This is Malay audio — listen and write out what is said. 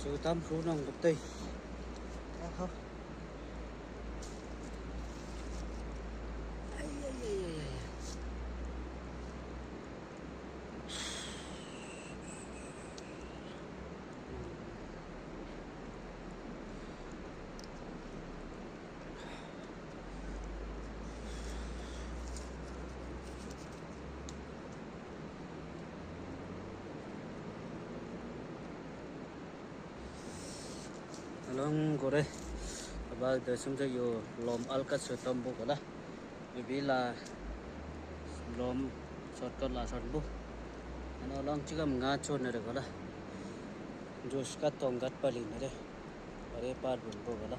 Sự tam số nông công ty không Along gore aba the sumja yo lom alka sotam bu kala maybe la lom shortcut la short bu ano long chigam nga chon ne kala josh ka tong gat palin ne are par bu kala